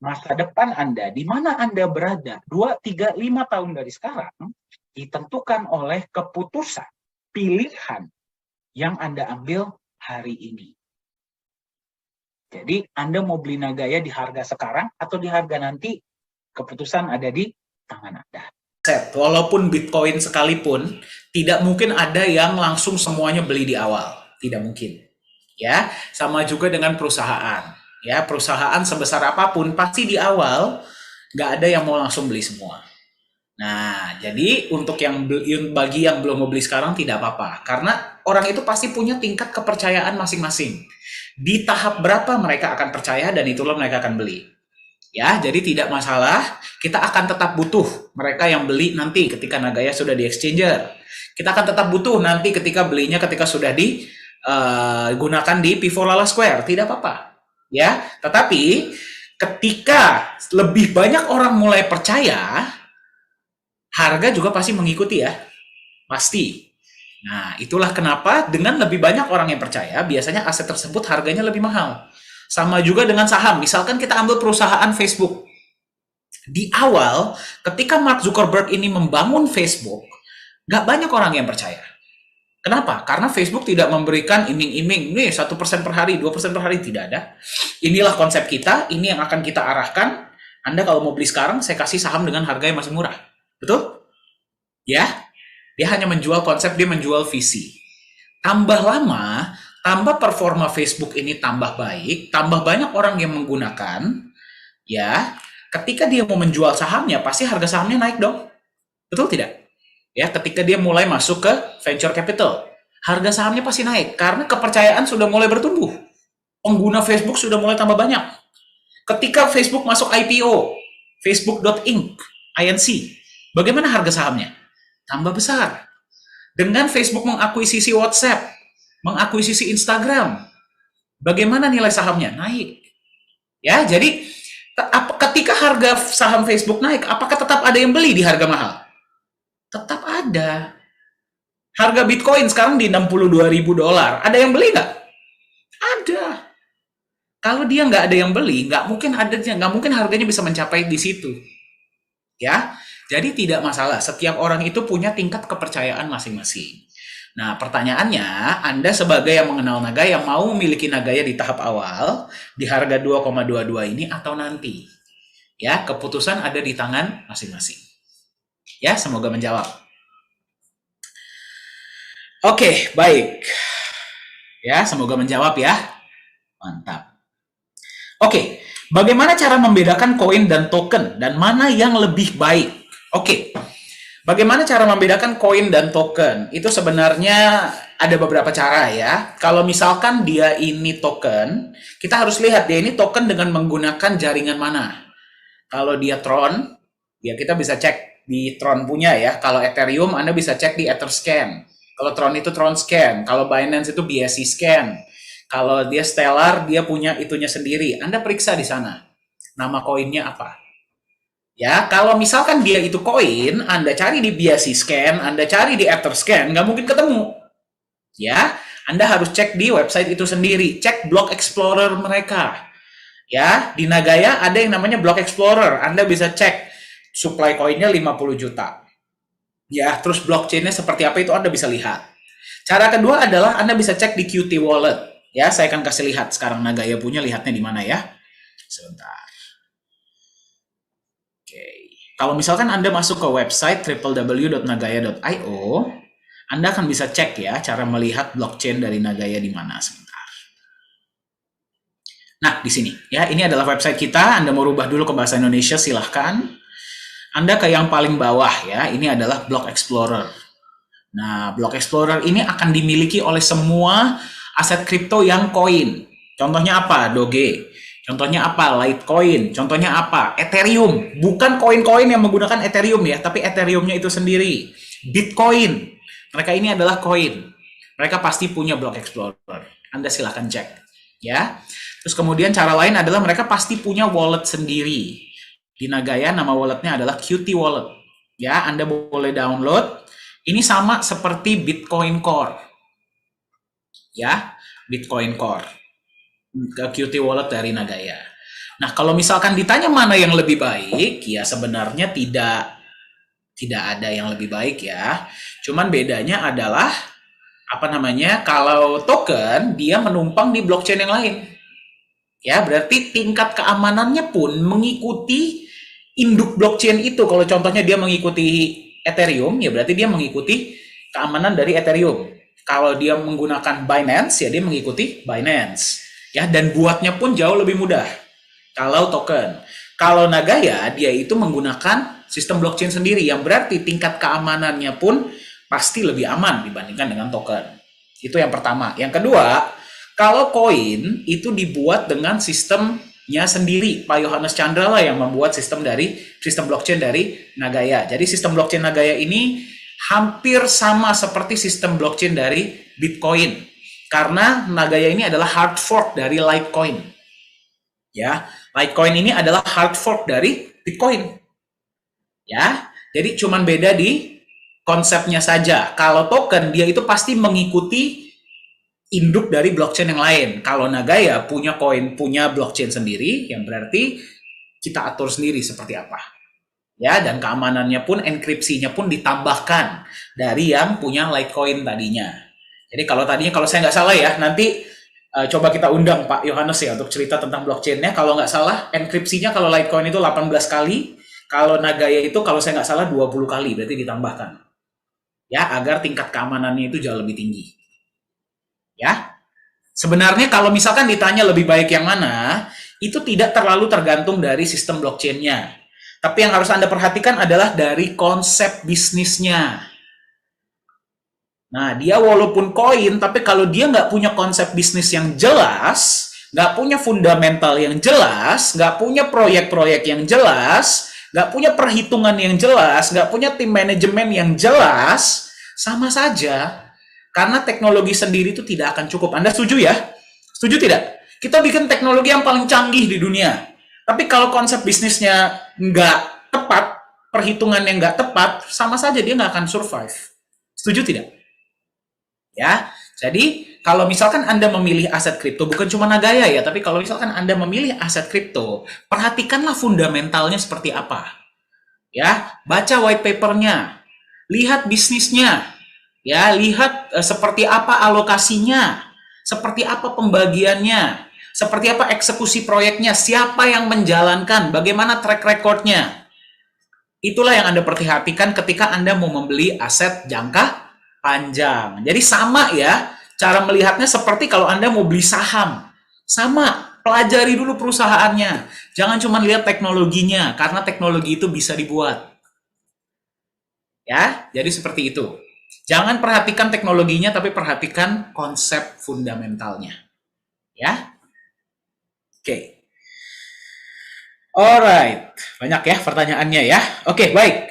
masa depan Anda, di mana Anda berada 2, 3, 5 tahun dari sekarang, ditentukan oleh keputusan, pilihan yang Anda ambil hari ini. Jadi Anda mau beli Nagaya di harga sekarang atau di harga nanti, keputusan ada di tangan Anda. Walaupun Bitcoin sekalipun, tidak mungkin ada yang langsung semuanya beli di awal. Tidak mungkin. Ya, sama juga dengan perusahaan. Ya, perusahaan sebesar apapun pasti di awal nggak ada yang mau langsung beli semua. Nah, jadi untuk bagi yang belum mau beli sekarang tidak apa-apa, karena orang itu pasti punya tingkat kepercayaan masing-masing. Di tahap berapa mereka akan percaya dan itulah mereka akan beli. Ya, jadi tidak masalah. Kita akan tetap butuh mereka yang beli nanti ketika Nagaya sudah di exchanger. Kita akan tetap butuh nanti ketika belinya ketika sudah digunakan di P4 Lala Square, tidak apa-apa. Ya, tetapi ketika lebih banyak orang mulai percaya, harga juga pasti mengikuti ya. Pasti. Nah, itulah kenapa dengan lebih banyak orang yang percaya, biasanya aset tersebut harganya lebih mahal. Sama juga dengan saham. Misalkan kita ambil perusahaan Facebook. Di awal, ketika Mark Zuckerberg ini membangun Facebook, nggak banyak orang yang percaya. Kenapa? Karena Facebook tidak memberikan iming-iming, nih 1% per hari, 2% per hari, tidak ada. Inilah konsep kita, ini yang akan kita arahkan. Anda kalau mau beli sekarang, saya kasih saham dengan harga yang masih murah. Betul? Ya, dia hanya menjual konsep, dia menjual visi. Tambah lama, tambah performa Facebook ini tambah baik, tambah banyak orang yang menggunakan, ya, ketika dia mau menjual sahamnya, pasti harga sahamnya naik dong. Betul tidak? Ya, ketika dia mulai masuk ke venture capital, harga sahamnya pasti naik karena kepercayaan sudah mulai bertumbuh. Pengguna Facebook sudah mulai tambah banyak. Ketika Facebook masuk IPO, Facebook.inc, INC, bagaimana harga sahamnya? Tambah besar. Dengan Facebook mengakuisisi WhatsApp, mengakuisisi Instagram, bagaimana nilai sahamnya? Naik. Ya, jadi ketika harga saham Facebook naik, apakah tetap ada yang beli di harga mahal? Tetap ada. Harga Bitcoin sekarang di $62.000. Ada yang beli nggak? Ada. Kalau dia nggak ada yang beli, nggak mungkin harganya bisa mencapai di situ. Ya, jadi tidak masalah. Setiap orang itu punya tingkat kepercayaan masing-masing. Nah, pertanyaannya, Anda sebagai yang mengenal Nagaya, mau memiliki Nagaya di tahap awal, di harga 2,22 ini atau nanti? Ya, keputusan ada di tangan masing-masing. Ya, semoga menjawab. Oke, baik. Ya, semoga menjawab ya. Mantap. Oke, bagaimana cara membedakan koin dan token dan mana yang lebih baik? Oke. Bagaimana cara membedakan koin dan token? Itu sebenarnya ada beberapa cara ya. Kalau misalkan dia ini token, kita harus lihat dia ini token dengan menggunakan jaringan mana. Kalau dia Tron, ya kita bisa cek di Tron punya ya. Kalau Ethereum, Anda bisa cek di Etherscan. Kalau Tron itu Tron Scan. Kalau Binance itu BSC Scan. Kalau dia Stellar, dia punya itunya sendiri. Anda periksa di sana. Nama koinnya apa? Ya, kalau misalkan dia itu koin, Anda cari di BSC Scan, Anda cari di Etherscan, nggak mungkin ketemu. Ya, Anda harus cek di website itu sendiri. Cek Block Explorer mereka. Ya, di Nagaya ada yang namanya Block Explorer. Anda bisa cek supply koinnya 50 juta. Ya, terus blockchain-nya seperti apa itu Anda bisa lihat. Cara kedua adalah Anda bisa cek di Qt Wallet. Ya, saya akan kasih lihat sekarang Nagaya punya, lihatnya di mana ya. Sebentar. Oke. Kalau misalkan Anda masuk ke website www.nagaya.io, Anda akan bisa cek ya cara melihat blockchain dari Nagaya di mana. Sebentar. Nah, di sini ya, ini adalah website kita. Anda mau rubah dulu ke bahasa Indonesia, silahkan. Anda ke yang paling bawah ya, ini adalah Block Explorer. Nah, Block Explorer ini akan dimiliki oleh semua aset kripto yang koin. Contohnya apa? Doge. Contohnya apa? Litecoin. Contohnya apa? Ethereum. Bukan koin-koin yang menggunakan Ethereum ya, tapi Ethereum-nya itu sendiri. Bitcoin. Mereka ini adalah koin. Mereka pasti punya Block Explorer. Anda silahkan cek. Ya. Terus kemudian cara lain adalah mereka pasti punya wallet sendiri. Di Nagaya nama walletnya adalah Qt Wallet. Ya, Anda boleh download. Ini sama seperti Bitcoin Core. Ya, Bitcoin Core. Ke Qt Wallet dari Nagaya. Nah, kalau misalkan ditanya mana yang lebih baik, ya sebenarnya tidak ada yang lebih baik ya. Cuman bedanya adalah apa namanya? Kalau token dia menumpang di blockchain yang lain. Ya, berarti tingkat keamanannya pun mengikuti induk blockchain itu. Kalau contohnya dia mengikuti Ethereum, ya berarti dia mengikuti keamanan dari Ethereum. Kalau dia menggunakan Binance, ya dia mengikuti Binance. Ya, dan buatnya pun jauh lebih mudah. Kalau token. Kalau Nagaya, dia itu menggunakan sistem blockchain sendiri, yang berarti tingkat keamanannya pun pasti lebih aman dibandingkan dengan token. Itu yang pertama. Yang kedua, kalau koin itu dibuat dengan sistemnya sendiri. Pak Yohanes Chandra lah yang membuat sistem blockchain dari Nagaya. Jadi sistem blockchain Nagaya ini hampir sama seperti sistem blockchain dari Bitcoin. Karena Nagaya ini adalah hard fork dari Litecoin. Ya, Litecoin ini adalah hard fork dari Bitcoin. Ya, jadi cuman beda di konsepnya saja. Kalau token dia itu pasti mengikuti induk dari blockchain yang lain. Kalau Nagaya punya blockchain sendiri, yang berarti kita atur sendiri seperti apa. Ya, dan keamanannya pun, enkripsinya pun ditambahkan dari yang punya Litecoin tadinya. Jadi kalau saya nggak salah ya, nanti coba kita undang Pak Yohanes ya untuk cerita tentang blockchain-nya. Kalau nggak salah, enkripsinya kalau Litecoin itu 18 kali, kalau Nagaya itu kalau saya nggak salah 20 kali, berarti ditambahkan. Ya, agar tingkat keamanannya itu jauh lebih tinggi. Ya, sebenarnya kalau misalkan ditanya lebih baik yang mana, itu tidak terlalu tergantung dari sistem blockchain-nya. Tapi yang harus Anda perhatikan adalah dari konsep bisnisnya. Nah, dia walaupun koin, tapi kalau dia nggak punya konsep bisnis yang jelas, nggak punya fundamental yang jelas, nggak punya proyek-proyek yang jelas, nggak punya perhitungan yang jelas, nggak punya tim manajemen yang jelas, sama saja. Karena teknologi sendiri itu tidak akan cukup. Anda setuju ya? Setuju tidak? Kita bikin teknologi yang paling canggih di dunia. Tapi kalau konsep bisnisnya nggak tepat, perhitungannya nggak tepat, sama saja dia nggak akan survive. Setuju tidak? Ya, jadi kalau misalkan Anda memilih aset kripto, bukan cuma Nagaya ya, tapi kalau misalkan Anda memilih aset kripto, perhatikanlah fundamentalnya seperti apa. Ya, baca white papernya, lihat bisnisnya, ya, lihat seperti apa alokasinya, seperti apa pembagiannya, seperti apa eksekusi proyeknya, siapa yang menjalankan, bagaimana track recordnya. Itulah yang Anda perhatikan ketika Anda mau membeli aset jangka panjang. Jadi sama ya, cara melihatnya seperti kalau Anda mau beli saham. Sama, pelajari dulu perusahaannya. Jangan cuma lihat teknologinya, karena teknologi itu bisa dibuat. Ya, jadi seperti itu. Jangan perhatikan teknologinya, tapi perhatikan konsep fundamentalnya. Ya, oke. Alright, banyak ya pertanyaannya ya. Oke, baik.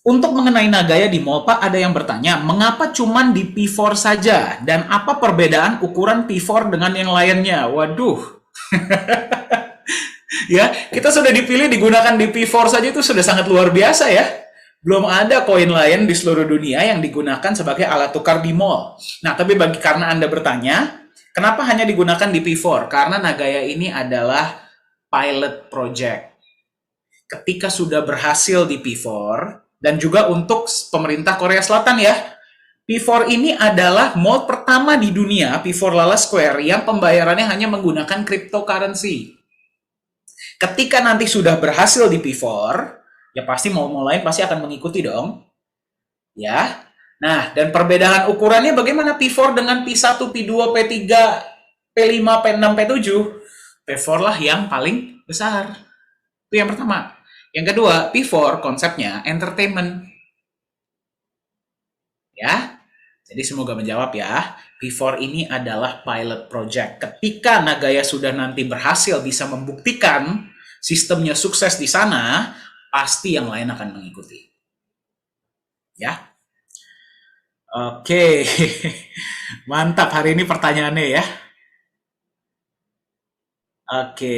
Untuk mengenai Nagaya di mall, Pak, ada yang bertanya, mengapa cuman di P4 saja? Dan apa perbedaan ukuran P4 dengan yang lainnya? Waduh. Ya, kita sudah dipilih digunakan di P4 saja itu sudah sangat luar biasa ya. Belum ada koin lain di seluruh dunia yang digunakan sebagai alat tukar di mall. Nah, tapi karena Anda bertanya, kenapa hanya digunakan di P4? Karena Nagaya ini adalah pilot project. Ketika sudah berhasil di P4, dan juga untuk pemerintah Korea Selatan ya, P4 ini adalah mall pertama di dunia, P4 Lala Square, yang pembayarannya hanya menggunakan cryptocurrency. Ketika nanti sudah berhasil di P4, ya pasti mall-mall lain pasti akan mengikuti dong. Ya. Nah, dan perbedaan ukurannya bagaimana P4 dengan P1, P2, P3, P5, P6, P7? P4 lah yang paling besar. Itu yang pertama. Yang kedua, P4 konsepnya entertainment. Ya. Jadi semoga menjawab ya. P4 ini adalah pilot project. Ketika Nagaya sudah nanti berhasil bisa membuktikan sistemnya sukses di sana, pasti yang lain akan mengikuti. Ya. Oke. Mantap hari ini pertanyaannya ya. Oke.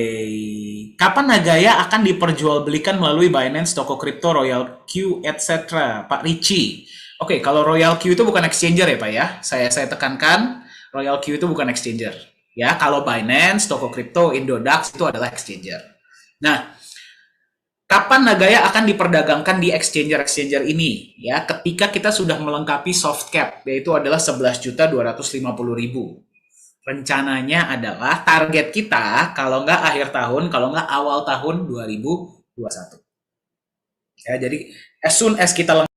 Kapan Nagaya akan diperjualbelikan melalui Binance, toko kripto, Royal Q, etc. Pak Ricci. Oke, kalau Royal Q itu bukan exchanger ya Pak ya. Saya tekankan, Royal Q itu bukan exchanger. Ya, kalau Binance, Toko Kripto, Indodax itu adalah exchanger. Nah, kapan Nagaya akan diperdagangkan di exchanger-exchanger ini? Ya, ketika kita sudah melengkapi soft cap, yaitu adalah 11.250.000. Rencananya adalah target kita, kalau nggak akhir tahun, kalau nggak awal tahun 2021. Ya, jadi as soon as kita